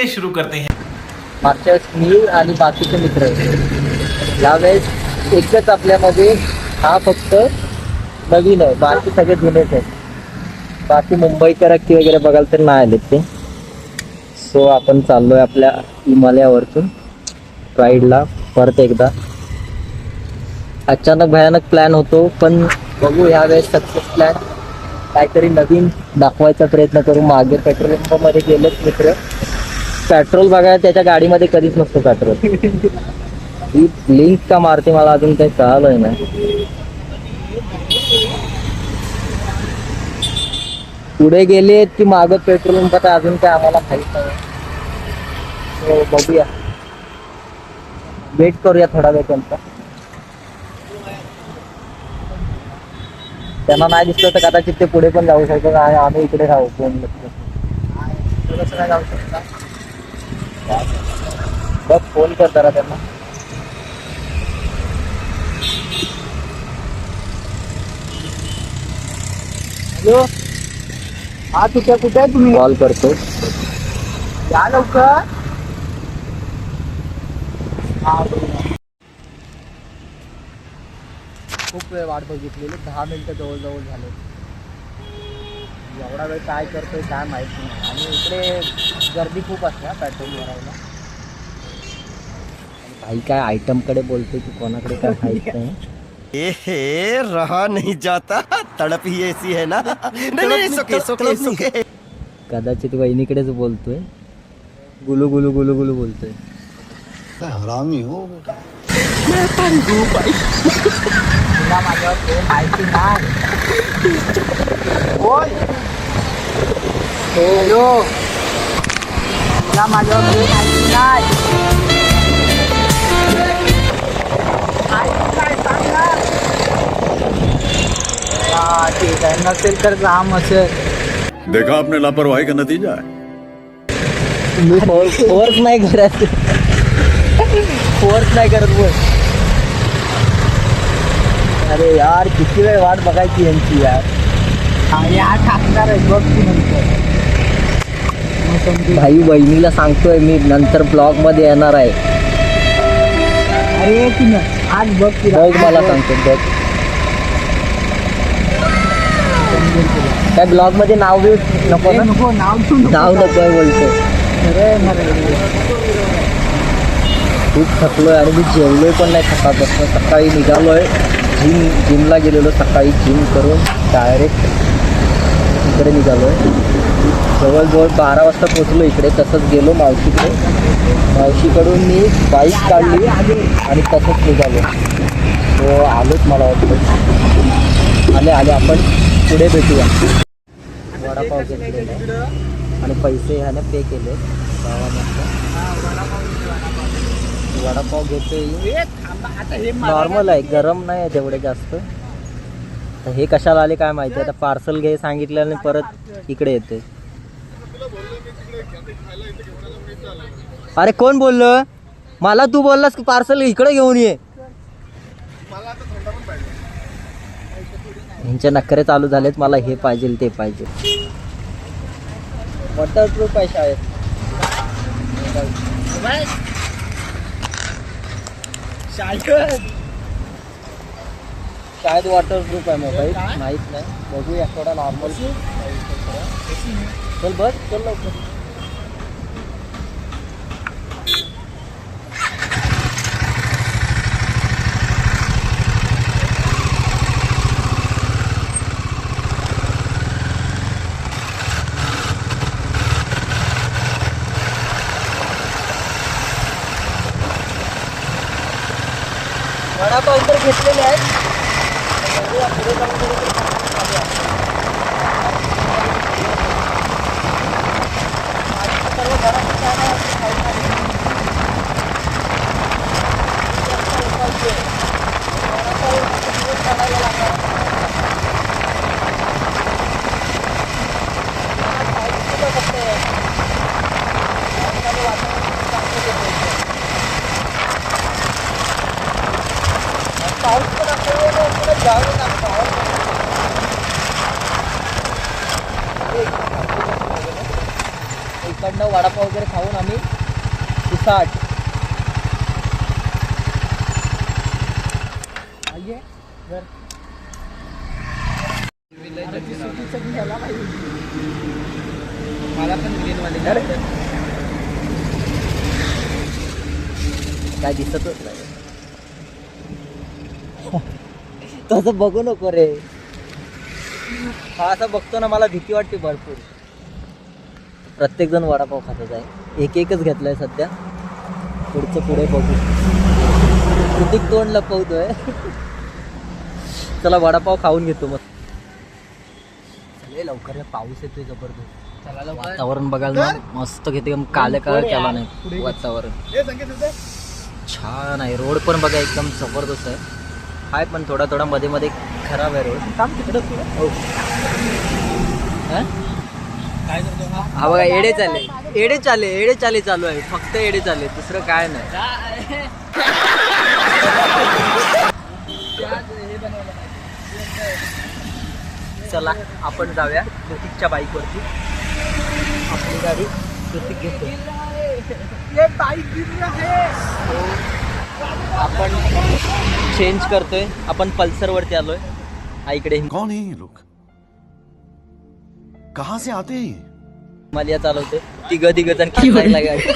चलिए शुरू करते हैं। मागच्या वेळेस मी आणि बाकीचे मित्र यावेळेस एकच आपल्यामध्ये हा फक्त नवीन आहे, बाकी सगळे जुनेच आहेत. बाकी मुंबईकर वगैरे बघायला तर नाही आलेत ते. सो आपण चाललोय आपल्या हिमालयावरतून राईडला परत एकदा. अचानक भयानक प्लॅन होतो, पण बघू यावेळेस सक्सेस प्लॅन. काहीतरी नवीन दाखवायचा प्रयत्न करू. मागे पेट्रोल पंपामध्ये गेलेत मित्र, पेट्रोल बघायला त्याच्या गाडीमध्ये कधीच नसतो पेट्रोल. ही लिंक का मारते मला अजून काही कळालंय ना. पुढे गेले की मागं पेट्रोल पंप अजून काय आम्हाला माहित नाही. तो बघूया, वेट करूया थोडा वेळ त्यांचा. त्यांना नाही दिसलं तर कदाचित ते पुढे पण जाऊ शकतात आणि आम्ही इकडे राहू. कोण कसं नाही जाऊ शकता. बघ फोन कर जरा त्यांना. हॅलो, हा कुठे कुठे आहे तुम्ही? कॉल करतो, या लवकर. खूप वेळ वाट बघितलेली, 10 मिनिटं जवळजवळ झाले. एवढा वेळ काय करतोय काय माहित नाही. आणि इकडे गर्दी खूप असते पेट्रोल भरायला. भाई काय आयटम कडे बोलतोय की कोणाकडे काय माहित नाही. ए रहा नहीं जाता, तड़प ही ऐसी है ना. नहीं सुके सुके सुके. कदाचित वहिनीकडेच बोलतोय. गुलू गुलू गुलू गुलू बोलतोय. हरामी हो बेटा. तुला माझ्यावर माहिती नाही. हॅलो, तुला माझ्यावर माहिती नाही. ठीक आहे, नसेल तर जाम असेल. देखा आपने लापरवाही का नतीजा है. मी फोर्स नाही करत, फोर्स नाही करत बोल. अरे यार किती वेळ वाट बघायची यांची यार. यार टाकणार आहे बघ तू नंतर. भाई वहिनीला सांगतोय मी नंतर ब्लॉग मध्ये येणार आहे. अरे ती आज बघ बघ मला सांगतो बघ. काय ब्लॉग मध्ये नाव बी नको ना. नको नाव नको बोलतो. खूप थकलोय आणि मी जेवलोय पण नाही सकाळपासून. सकाळी निघालोय, जिमला गेलेलो सकाळी. जिम करून डायरेक्ट इकडे निघालोय. जवळजवळ 12 वाजता पोचलो इकडे. तसंच गेलो मावशीकडे. मावशीकडून मी बाईक काढली आणि तसंच निघालो. तो आलोच मला वाटतं. आले आपण पुढे भेटूया. वडापाव घेतलेला आणि पैसे ह्याने पे केले गावामध्ये. वडापाव घेतोय, नॉर्मल आहे, गरम नाही आहे तेवढे जास्त. हे कशाला आले काय माहिती. आता पार्सल घे सांगितलं आणि परत इकडे येते. अरे कोण बोललो मला? तू बोललास की पार्सल इकडे घेऊन ये. ह्यांचे नखरे चालू झालेत. मला हे पाहिजे ते पाहिजे. वॉटरप्रूफ आहे शाळेत. शायद वॉटरप्रूफ आहे मोबाईल, माहित नाही. बघूया थोडा नॉर्मल. चल बस चल लवकर. वडापाव तर घेतलेले आहेत. पाऊस पण असल्यामुळे जावं लागतं. इकडनं वडापाव वगैरे खाऊन आम्ही सुसाट मला पण ग्रीनवाले काय दिसतच नाही तसं बघू नको रे. हा असं बघतो ना मला भीती वाटते भरपूर. प्रत्येक जण वडापाव खातच आहे. एक एकच घेतलाय सध्या. पुढचं पुढे बघू. किती तोंड लपवतोय. चला वडापाव खाऊन घेतो मग. चले लवकर पाऊस येतोय जबरदस्त. वातावरण बघायला मस्त घेते. काले काळ केला नाही वातावरण. छान आहे. रोड पण बघा एकदम जबरदस्त आहे. हाय पण थोडा थोडा मध्ये मध्ये खराब आहे रोड. काम तिकडं हो. हा बघा एडे चाले चालू आहे. फक्त एडे चाले दुसरं काय नाही. चला आपण जाऊया प्रतीकच्या बाईकवरती. आपली गाडी प्रतीक घेतो. आपण चेंज करतोय. आपण पल्सरवरती आलोय. हा इकडे कौन है ये लोग? कहाँ से आते हैं? हिमालया चालवते. तिघ जण लागला गाडी.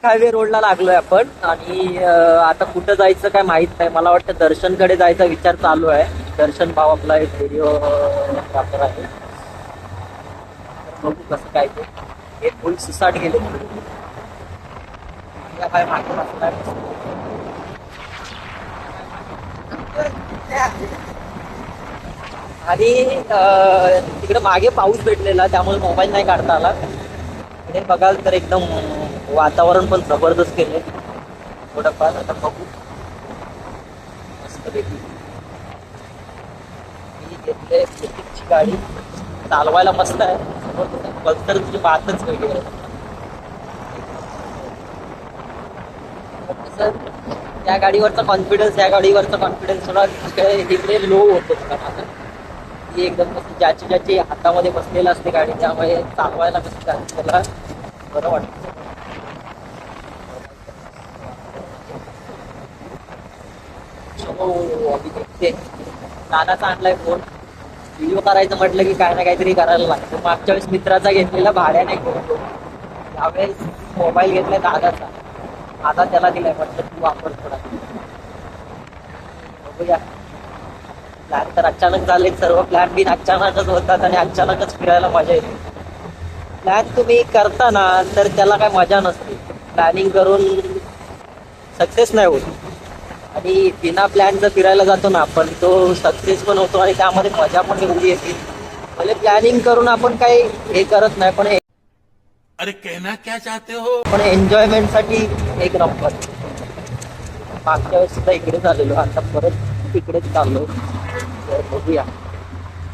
हायवे रोडला लागलोय आपण. आणि आता कुठं जायचं काय माहित नाही. मला वाटतं दर्शनकडे जायचा विचार चालू आहे. दर्शन भाव आपला एक व्हिडिओग्राफर आहे. बघू कसं काय ते. हे फुल सुसाट गेले. आणि तिकडे मागे पाऊस भेटलेला त्यामुळे मोबाईल नाही काढता आला. इकडे बघाल तर एकदम वातावरण पण जबरदस्त केले. थोडंफार आता बघू मस्त पैकी. मी घेतले प्रतीकची गाडी. चालवायला मस्त आहे. पल्सरची बातच वेगळी आहे. त्या गाडीवरचा कॉन्फिडन्स या गाडीवरचा कॉन्फिडन्स थोडा इकडे लो होतो. ती एकदम ज्याची हातामध्ये बसलेलं असते गाडी त्यामुळे चालवायला कसं त्याला बरं वाटतं. नानाचा आणलाय फोन. व्हिडिओ करायचं म्हटलं की काय ना काहीतरी करायला लागतं. मागच्या वेळेस मित्राचा घेतलेला भाड्याने घेतो. त्यावेळेस मोबाईल घेतलाय दादाचा. आता त्याला दिलाय म्हटलं तू वापर थोडा. बघूया. प्लॅन तर अचानक झाले. सर्व प्लॅन बिन अचानकच होतात आणि अचानकच फिरायला मजा येते. प्लॅन तुम्ही करता ना तर त्याला काय मजा नसते. प्लॅनिंग करून सक्सेस नाही होत. आणि बिना प्लॅनचं फिरायला जातो ना आपण तो सक्सेस पण होतो आणि त्यामध्ये मजा पण एवढी येते. म्हणजे प्लॅनिंग करून आपण काही हे करत नाही. पण अरे कहना क्या चाहते हो? पण एन्जॉयमेंटसाठी एक नंबर. मागच्या वेळेस सुद्धा इकडे झालेलो. आता परत इकडेच चाललो. तर बघूया.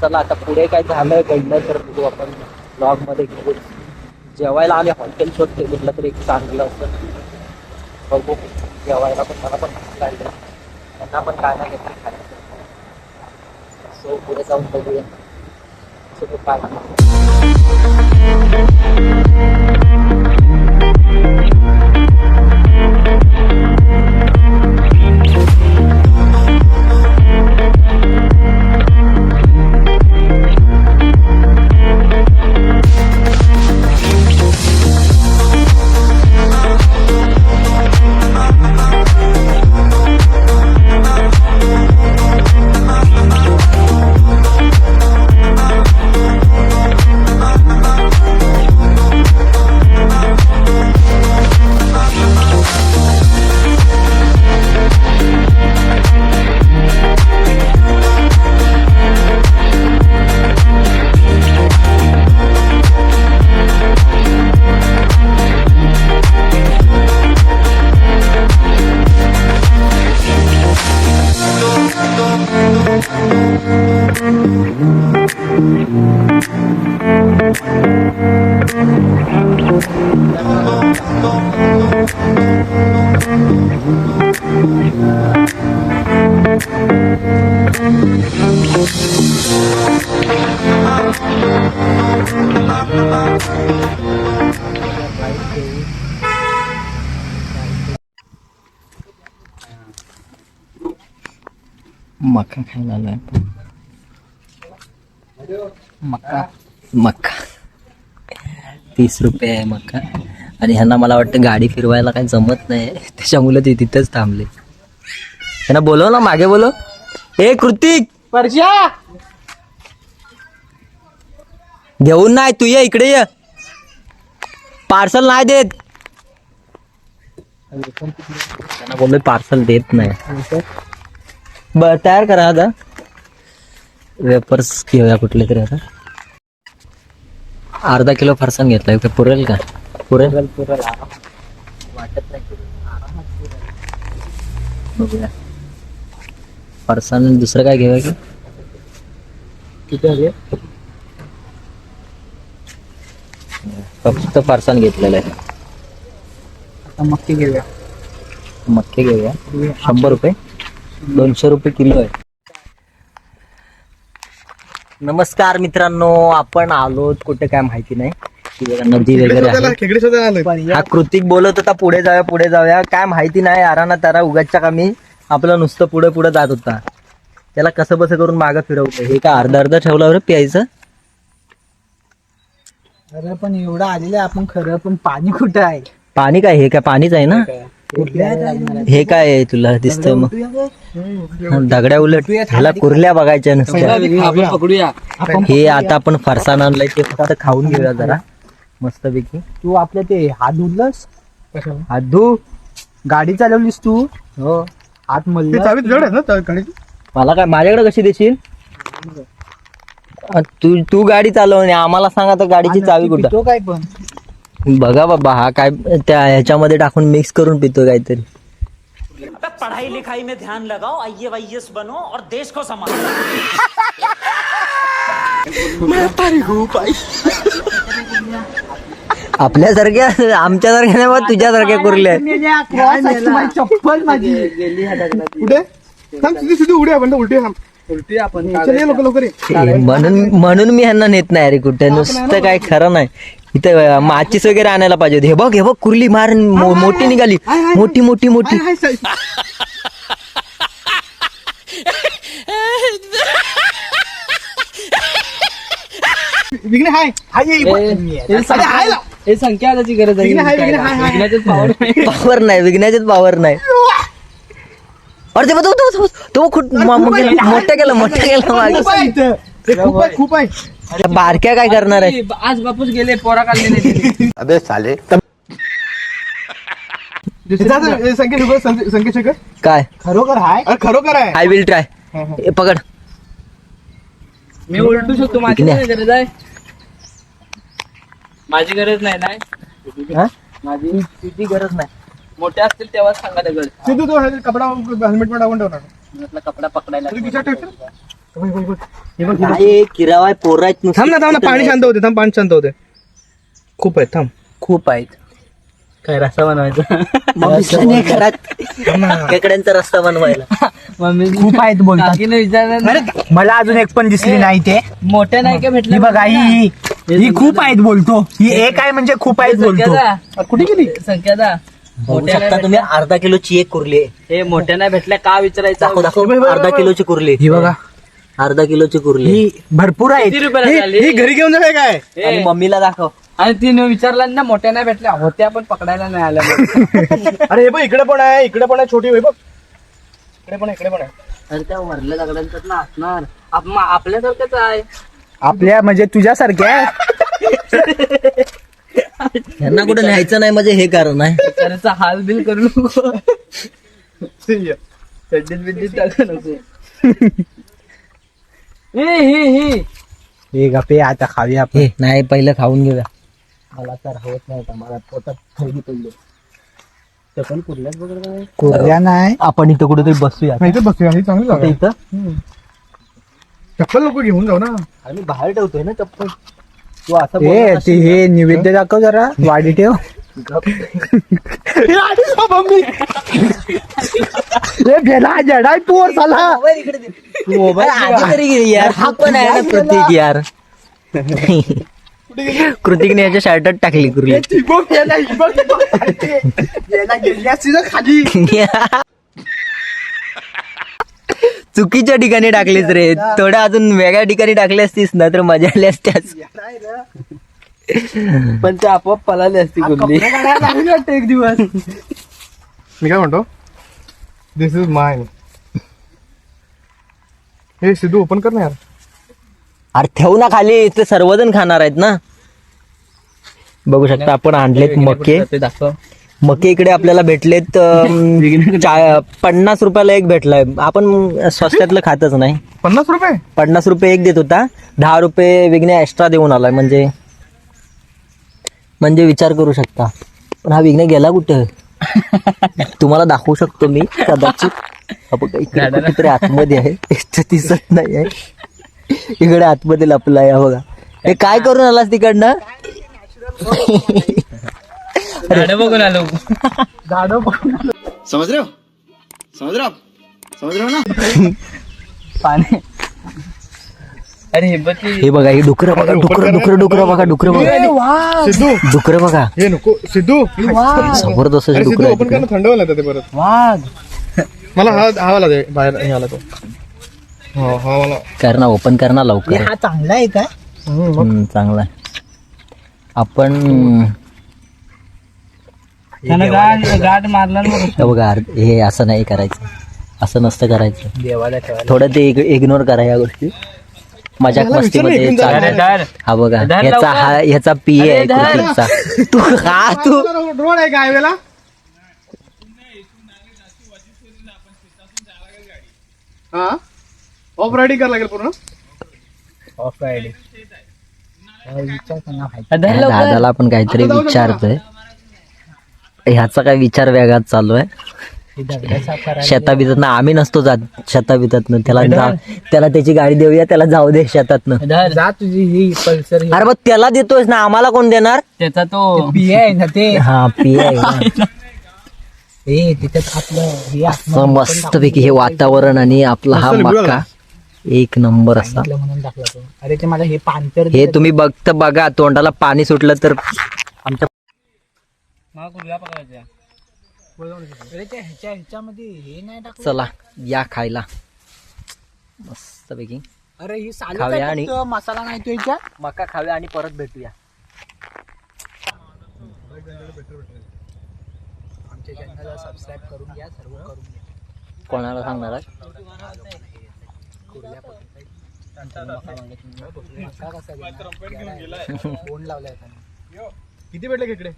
चला आता पुढे काय झालं घडलं तर बघू आपण ब्लॉगमध्ये घेऊ. जेवायला आम्ही हॉटेल शोधते म्हटलं तर एक चांगलं असतं. बघू जेवायला पण मला पण लागलं. त्यांना पण काय नाही घेतलं खायला. सो पुढे जाऊन बघूया सो काय. मका खायला आलोय आपण. मका 30 रुपये आहे मका. आणि ह्यांना मला वाटतं गाडी फिरवायला काही जमत नाही, त्याच्यामुळे ते तिथंच थांबले. त्यांना बोलव ना, मागे बोलव. ए कृतिक, घेऊन नाही तू, ये इकडे ये. पार्सल नाही देत. त्यांना बोललोय पार्सल देत नाही. बर तयार करा आता. वेपर्स घेऊया कुठले तरी. आता अर्धा किलो फरसाण घेतलाय, पुरेल का? पुरेल वाटत नाही. बघूया फरसाण. दुसरं काय घेऊया की? किती हवे? फक्त फरसाण घेतलेलं आहे. मक्के घेऊया. मक्के घेऊया 100 रुपये. 200 रुपये किलो आहे. नमस्कार मित्रांनो, आपण आलो कुठे काय माहिती नाही. नदी वगैरे आहे. हा कृतिक बोलत होता पुढे जाऊया काय माहिती नाही. आराना तारा उगाच्या कामी आपलं नुसतं पुढे पुढे जात होता. त्याला कसं बसं करून मागं फिरवलं. हे का अर्धा ठेवला बरं प्यायचं. अरे पण एवढं आलेलं आहे आपण खरं, पण पाणी कुठं आहे? पाणी काय? हे काय पाणीच आहे ना? हे काय आहे तुला दिसतंय? मग दगड्या उलट ह्याला कुर्ल्या बघायच्या नसत्या. पकडूया. हे आता आपण फरसाण आणलंय ते फक्त खाऊन घेऊया जरा मस्तपैकी. तू आपलं ते हात धुतलंस? हात धू. गाडी चालवलीस तू? हो. हात मल्ल. मला काय माझ्याकडे कशी देशील? तू गाडी चालव आणि आम्हाला सांग आता गाडीची चावी कुठं? तो काय पण बघा बाबा, हा काय त्या ह्याच्यामध्ये टाकून मिक्स करून पितो काहीतरी. पढ़ाई लिखाई में ध्यान लगाओ, IAS बनो और देश को संभालो. आपल्यासारख्या आमच्यासारख्या नाही बा, तुझ्यासारख्या कुर्ल्या. चप्पल माझी कुठे उडी आपण उलटी आपण लवकर. म्हणून मी ह्यांना नेत नाही रे कुठे. नुसतं काय खरं नाही. इथं माचीस वगैरे आणायला पाहिजे. हे बघ कुर्ली मार मोठी निघाली. मोठी मोठी मोठी. विघ्ने हाय हे संख्या आल्याची गरज आहे. पावर नाही, विघ्नाचेच पावर नाही. अरे ते तो मोठं केलं मागे. खूप आहे. बारक्या काय करणार आहे? आज बापूस गेले, पोरा काढले. अबे साले. संकेत काय खरोखर आहे. खरोखर आहे. I will try. पकड. मी उलटू शकतो. माझी नाही गरज आहे. माझी गरज नाही. माझी तुझी गरज नाही. मोठे असतील तेव्हाच सांगा गरज. सिद्धू तो कपडा हेल्मेट मध्ये टाकून ठेवणार. कपडा पकडायला किरावाय पोर आहेत. थांब ना पाणी शांत होते. खूप आहेत. थांब. खूप आहेत. काय रस्ता बनवायचा खेकड्यांचा रस्ता बनवायला. खूप आहेत बोलतात. मला अजून एक पण दिसली नाही. ते मोठ्या नाही का भेटले? बघा ही खूप आहेत बोलतो. ही एक आहे म्हणजे खूप आहेत बोलतो. कुठे गेली? संख्या बघू शकता तुम्ही. अर्धा किलोची एक कुर्ली आहे. हे मोठ्या नाही भेटल्या का विचारायचं? दाखव. अर्धा किलोची कुर्ली. ही बघा. अर्धा किलोची कुर्ली. ही भरपूर आहे. किती रुपयाला झाली? ही घरी घेऊन जावे काय? आणि मम्मीला दाखव. आणि तिने विचारला ना, मोठ्या नाही भेटल्या होत्या पण पकडायला नाही आल्या. अरे हे बघ इकडे पण आहे छोटी. बघ इकडे पण आहे. अरे त्या वरल्या दगडांच्यात ना असणार. आपल्यासारखंच आहे. आपल्या म्हणजे तुझ्यासारख्या. यांना कुठे न्यायचं नाही म्हणजे हे कारण आहे. त्याचा हाल बिल करू नको. चड्डीत बिड्डीत टाकू नको. हे गप्पे आता खाऊया आपण. हे नाही, पहिलं खाऊन घेऊया. मला तर होत नाही. मला पोटात थैली पडली. कोऱ्या नाही. आपण इथं कुठेतरी बसूया. इथं बसूया. ही चांगली जागा आहे. इथं चप्पल लोक घेऊन जाऊ ना. आम्ही बाहेर ठेवतोय ना चप्पल. तू असं हे बोलत असशील ना. हे निवेद्य दाखव जरा. वाडी ठेव. हे गेला जडाय पोर झाला आधी तरी गेली यार. हा पण आहे ना प्रतीक यार. कृतिकने याच्या शर्टात टाकली कुर्ली. चुकीच्या ठिकाणी टाकलीस रे. थोड्या अजून वेगळ्या ठिकाणी टाकली असतीस ना तर मजा आली असत्याच. पण ते आपोआप पळाली असती कुर्ली. एक दिवस मी काय म्हणतो, दिस इज माय. हे सिद्धू ओपन कर ना यार. अरे ठेवू ना खाली, ते सर्वजण खाणार आहेत ना. बघू शकता आपण आणलेत मके. मके इकडे आपल्याला भेटलेत 50 रुपयाला एक भेटलाय. आपण स्वस्तातलं खातच नाही. 50 रुपये 50 रुपये एक देत होता, 10 रुपये विघ्ने एक्स्ट्रा देऊन आलाय. म्हणजे विचार करू शकता. पण हा विघ्ने गेला कुठं तुम्हाला दाखवू शकतो मी कदाचित. आपण इकडे कुठेतरी आतमध्ये आहे, इथं दिसत नाही आहे. इकडे आतमध्ये लपला आहे बघा. हे काय करून आलास तिकडनं? बघून आलो. समझ रहे हो आप समझ रहे हो ना. पाणी. अरे हे बघ हे बघा, हे डुकरं बघा, डुकरं बघा. सिद्धू डुकरं बघा, हे नको सिद्धू. जबरदस्त अरे सिद्धू डुकरं ओपन कर ना, थंड व्हायला येतं ते परत. मला हा वाला दे बाहेर. हे आला तो. हा मला कर ना, ओपन कर ना लवकर. हा चांगला आहे का? चांगला आहे. आपण त्यानं गाठ मारला ना. हे बघा, हे असं नाही करायचं, असं नसतं करायचं. थोडं ते इग्नोर करा या गोष्टी. मजाक मस्तीमध्ये चालू. हा बघा, ह्याचा पीए आहे कृतिकचा. तू रोड आहे काय वेळेला. हा ऑफ रायडिंग करायला लागेल पूर्ण. दादाला आपण काहीतरी विचारतोय. ह्याचा काय विचार वेगळाच चालू आहे. शेताबितात आम्ही नसतो जात शेताबितात. त्याला त्याची गाडी देऊया, त्याला जाऊ दे शेतातनं. जा तुझी ही पल्सर. अरे मग त्याला देतोयस ना, आम्हाला कोण देणार? त्याचा तो पी आहे ना ते. हा पी आहे. तिच्यात आपलं हे असं मस्तपैकी हे वातावरण आणि आपला हा मका एक नंबर असा. म्हणून टाकला तो. अरे ते मला हे पानतर हे तुम्ही बघा, तोंडाला पाणी सुटलं तर आमच्या. अरे ते ह्याच्यामध्ये हे नाही टाकलं. चला या खायला मस्तपैकी. अरे ही साली खाऊया आणि- मसाला नाही तो ह्याच्यात. मका खाऊया आणि परत भेटूया. आमच्या चॅनलला सबस्क्राईब करून घ्या, सर्व करून घ्या. कोणाला सांगणार आहे? फोन लावलाय किती भेटले इकडे.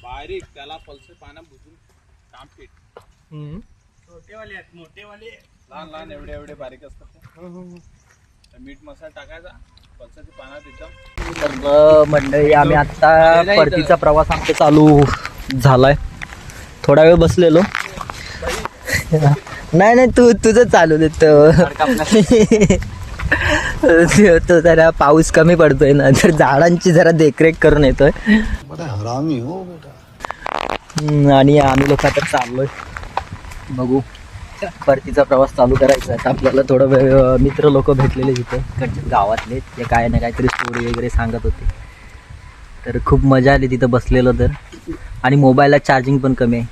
बारीक त्याला पल्स पाना बुजून काम पीठ. मोठेवाले लहान एवढे बारीक असतात. मीठ मसाला टाकायचा, पल्साची पानात एकदम. तर मंडळी, आम्ही आता परतीचा प्रवास आमचा चालू झालाय. थोडा वेळ बसलेलो. नाही तुझं चालू देतो. तो जरा पाऊस कमी पडतोय ना, तर झाडांची जरा देखरेख करून येतोय. आणि आम्ही लोक आता चाललोय. बघू, परतीचा प्रवास चालू करायचा आहे. आपल्याला थोडं वेळ मित्र लोक भेटलेले तिथे गावातले. ते काय ना काहीतरी स्टोरी वगैरे सांगत होते. तर खूप मजा आली तिथं बसलेलो तर. आणि मोबाईलला चार्जिंग पण कमी आहे.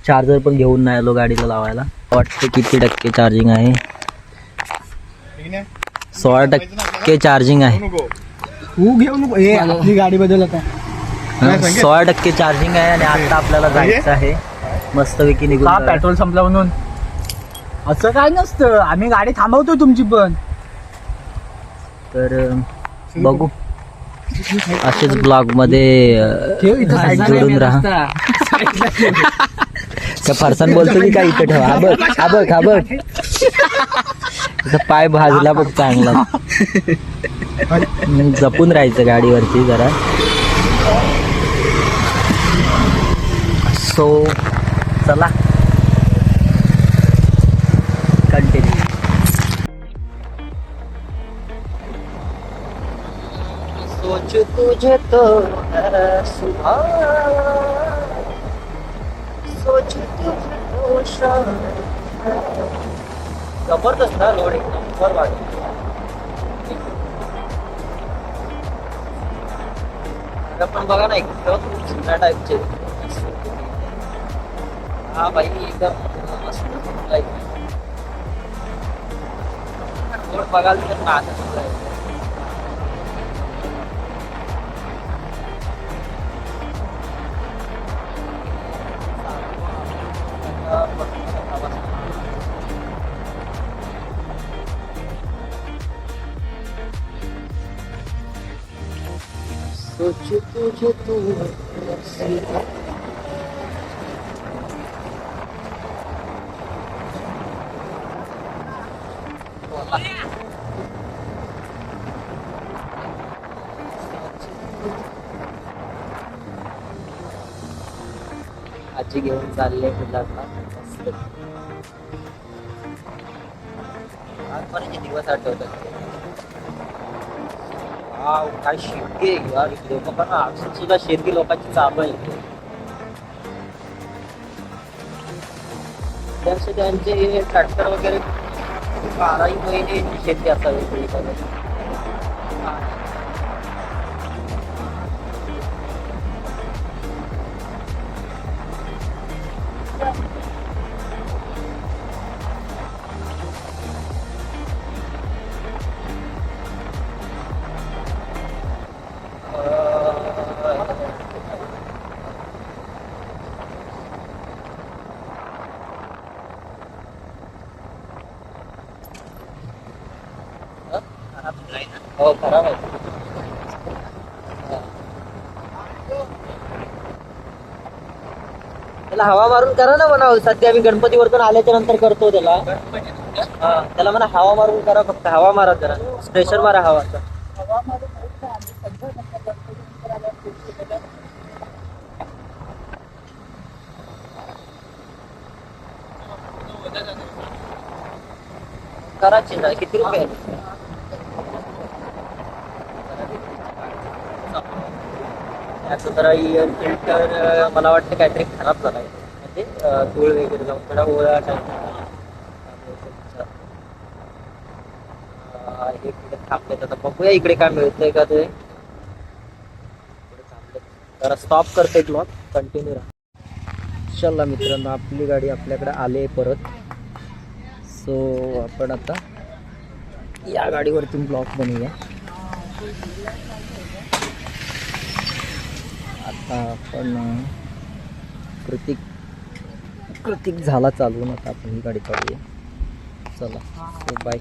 चार्जर पण घेऊन नाही आलो गाडीला लावायला. वाटतं किती टक्के चार्जिंग आहे? 16% चार्जिंग आहे. तू घेऊ नको. हे आपली गाडी बदलत आहे. 16% चार्जिंग आहे. आणि आता आपल्याला जायचं आहे मस्तपैकी निघून. पेट्रोल संपला म्हणून असं काय नसतं. आम्ही गाडी थांबवतो तुमची पण. तर बघू, असेच ब्लॉग मध्ये जोडून राहा. त्या फरसान बोलतो की काय इथं ठेवा. हा बघ पाय भाजला बघ चांगला. जपून राहायचं गाडीवरती जरा. सो चला कंटिन्यू. सो सोच तुझे तो है सुबह, सोच तुझे तो शाम. जबरदस्त ना लोड एकदम वर वाटत. पण बघा ना एकदम जुन्या टाईपचे. हा भाई एकदम मस्त रोड बघाल तर नाचत आहे. सोच तुझे तू आजी घेऊन चालले मुलांना. लहानपणीचे दिवस आठवतात. वाव, काय शेती आहे यार इकडे. बघा ना अजून सुद्धा शेती लोकांची चालू आहे. त्याचे त्यांचे ट्रॅक्टर वगैरे 12 महिने शेती असावी सगळीकडे. हो खराब आहे. त्याला हवा मारून करा ना म्हणा. सध्या आम्ही गणपतीवरतून आल्याच्या नंतर करतो त्याला. त्याला म्हणा हवा मारून करा. फक्त हवा मारा जरा. प्रेशर मारा हवाचा. करायचे ना. किती रुपये याचं जरा इयर फिल्टर मला वाटतं काहीतरी खराब झालाय. म्हणजे धूळ वगैरे जाऊन थोडा ओळा टाईप. हे पुढे थांबलेत. आता बघूया इकडे काय मिळतंय का ते. जरा स्टॉप करते ब्लॉग. कंटिन्यू राहा. चला मित्रांनो आपली गाडी आपल्याकडे आले परत. सो आपण आता या गाडीवरती ब्लॉग बनवूया. आता आपण कृतिक झाला चालवून. आता आपण ही गाडी काढूया. चला सो बाय.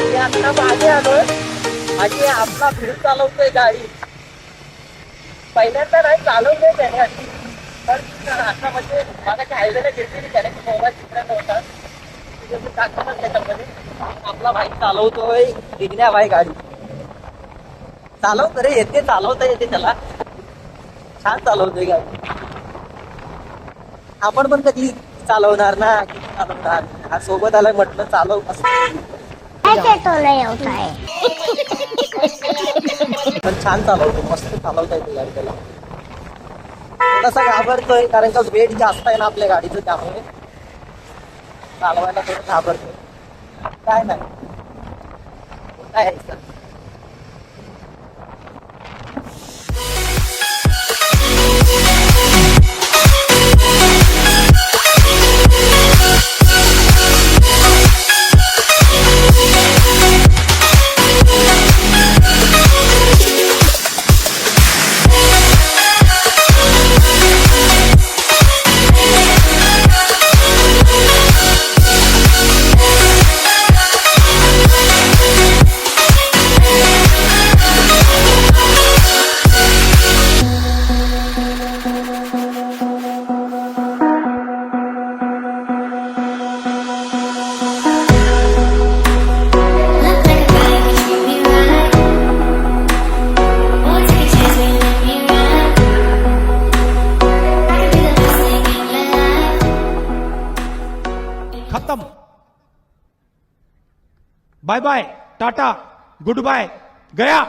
मी आता मागे आलोय आणि आपला फिर चालवतोय गाडी. पहिल्यांदा नाही चालवलंय त्याने अशी. तर आता म्हणजे मला हायवेला घेतली त्याने मोबाईल चित्र नव्हता त्याच्यामध्ये. आपला भाई चालवतोय दिग्न्या भाई गाडी. चालवतो रे, येते चालवता येते त्याला. छान चालवतोय गाडी. आपण पण कधी चालवणार ना, किती चालवणार. हा सोबत आलाय म्हटलं चालव असं. पण छान चालवतो, मस्त चालवता येते गाडी त्याला. थोडासा घाबरतोय कारण का वेट जास्त आहे ना आपल्या गाडीचं, त्यामुळे चालवायला थोडं घाबरतोय. काय नाही काय आहे सर. खत्म. Bye bye, tata, good bye, गया.